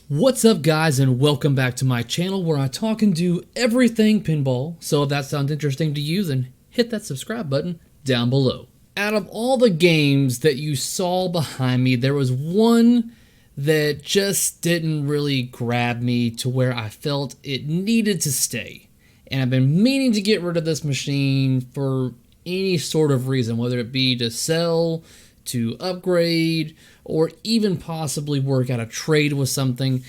What's up, guys, and welcome back to my channel where I talk and do everything pinball. So if that sounds interesting to you, then hit that subscribe button down below. Out of all the games that you saw behind me, there was one that just didn't really grab me to where I felt it needed to stay. And I've been meaning to get rid of this machine for any sort of reason, whether it be to sell, to upgrade, or even possibly work out a trade with something.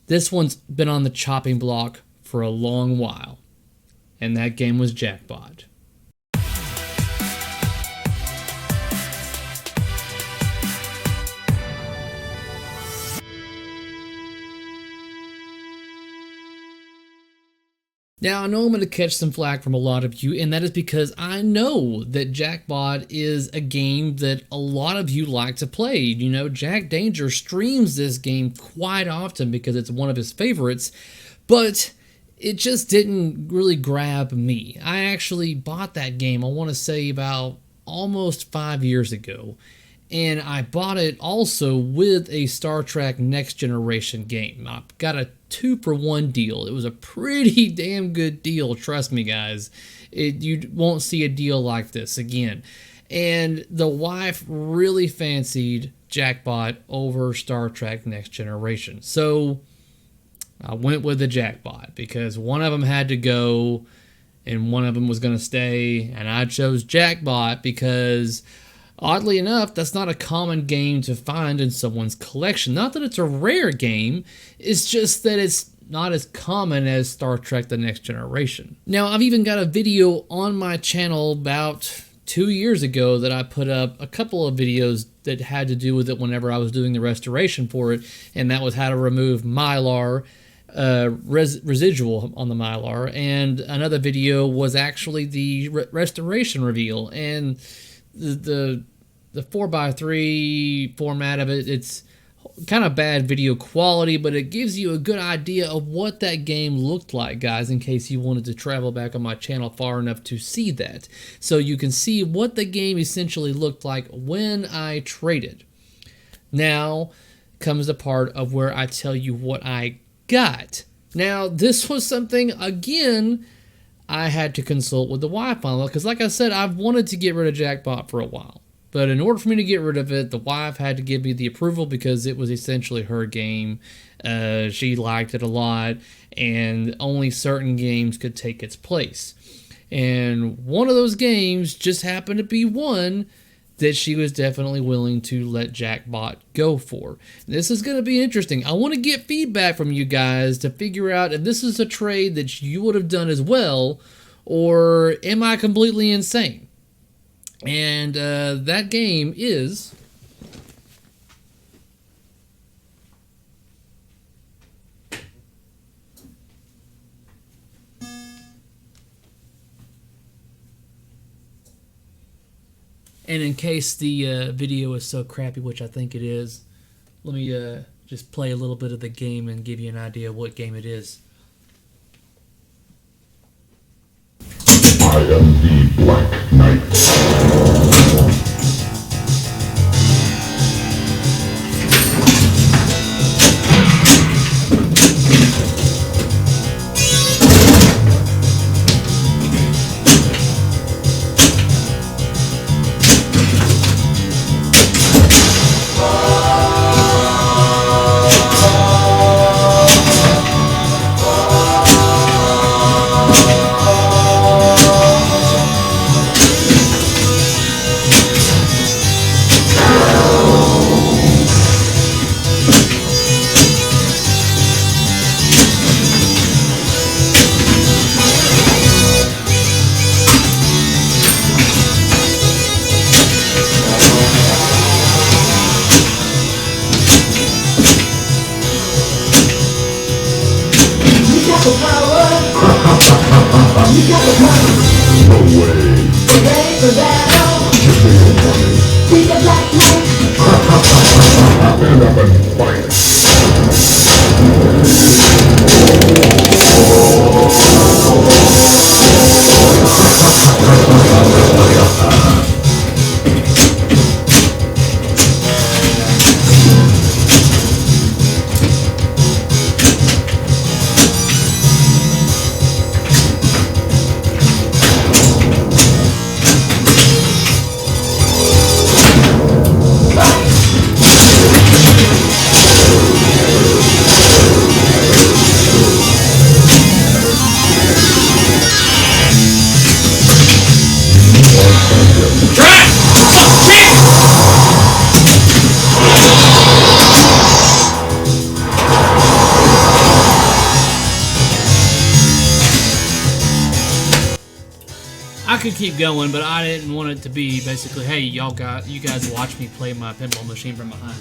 This one's been on the chopping block for a long while, and that game was Jackpot. Now, I know I'm going to catch some flack from a lot of you, and that is because I know that Jackpot is a game that a lot of you like to play. You know, Jack Danger streams this game quite often because it's one of his favorites, but it just didn't really grab me. I actually bought that game, I want to say about almost 5 years ago, and I bought it also with a Star Trek Next Generation game. I got a 2-for-1 deal. It was a pretty damn good deal, trust me, guys. You won't see a deal like this again. And the wife really fancied Jackpot over Star Trek Next Generation. So I went with the Jackpot because one of them had to go and one of them was going to stay. And I chose Jackpot because, oddly enough, that's not a common game to find in someone's collection. Not that it's a rare game, it's just that it's not as common as Star Trek The Next Generation. Now, I've even got a video on my channel about 2 years ago that I put up a couple of videos that had to do with it whenever I was doing the restoration for it, and that was how to remove Mylar, residual on the Mylar, and another video was actually the restoration reveal. And the 4x3 format of it, it's kind of bad video quality, but it gives you a good idea of what that game looked like, guys, in case you wanted to travel back on my channel far enough to see that. So you can see what the game essentially looked like when I traded. Now comes the part of where I tell you what I got. Now, this was something, again, I had to consult with the wife on, because like I said, I've wanted to get rid of Jackpot for a while. But in order for me to get rid of it, the wife had to give me the approval because it was essentially her game. She liked it a lot, and only certain games could take its place. And one of those games just happened to be one that she was definitely willing to let Jackpot go for. This is going to be interesting. I want to get feedback from you guys to figure out if this is a trade that you would have done as well, or am I completely insane? And that game is and in case the video is so crappy, which I think it is, let me just play a little bit of the game and give you an idea of what game it is. I am the Black Knight. could keep going, but I didn't want it to be basically, hey, you guys watch me play my pinball machine from behind.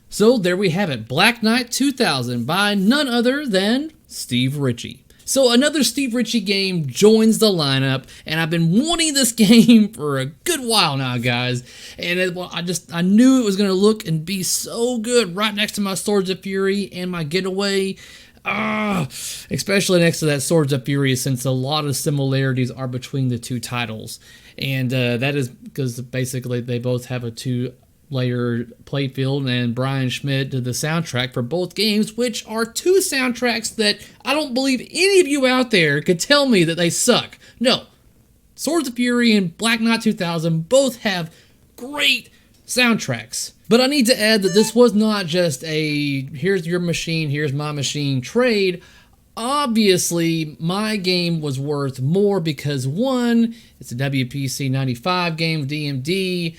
So there we have it, Black Knight 2000 by none other than Steve Ritchie. So another Steve Ritchie game joins the lineup, and I've been wanting this game for a good while now, guys. And I knew it was going to look and be so good right next to my Swords of Fury and my Getaway. Especially next to that Swords of Fury, since a lot of similarities are between the two titles. And that is because basically they both have a two-layer playfield, and Brian Schmidt did the soundtrack for both games, which are two soundtracks that I don't believe any of you out there could tell me that they suck. No, Swords of Fury and Black Knight 2000 both have great soundtracks. But I need to add that this was not just a here's your machine, here's my machine trade. Obviously, my game was worth more because one, it's a WPC 95 game, DMD,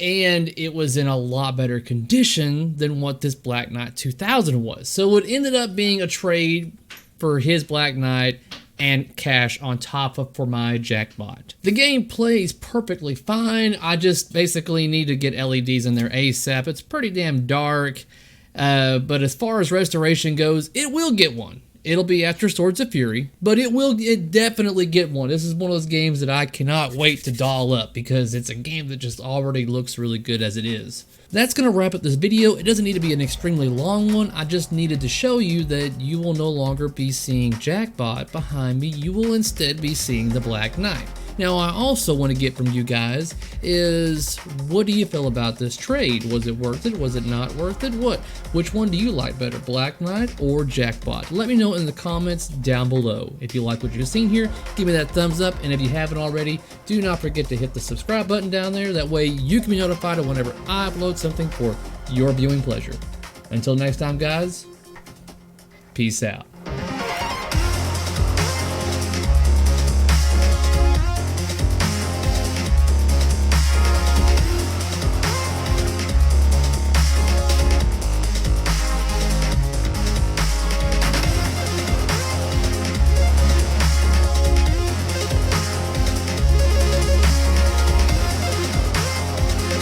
and it was in a lot better condition than what this Black Knight 2000 was. So it ended up being a trade for his Black Knight and cash on top of for my Jackpot. The game plays perfectly fine. I just basically need to get LEDs in there ASAP. It's pretty damn dark, but as far as restoration goes, it will get one. It'll be after Swords of Fury, but it definitely get one. This is one of those games that I cannot wait to doll up because it's a game that just already looks really good as it is. That's going to wrap up this video. It doesn't need to be an extremely long one. I just needed to show you that you will no longer be seeing Jackpot behind me. You will instead be seeing the Black Knight. Now, I also want to get from you guys is, what do you feel about this trade? Was it worth it? Was it not worth it? Which one do you like better, Black Knight or Jackpot? Let me know in the comments down below. If you like what you've seen here, give me that thumbs up, and if you haven't already, do not forget to hit the subscribe button down there. That way you can be notified of whenever I upload something for your viewing pleasure. Until next time, guys, peace out.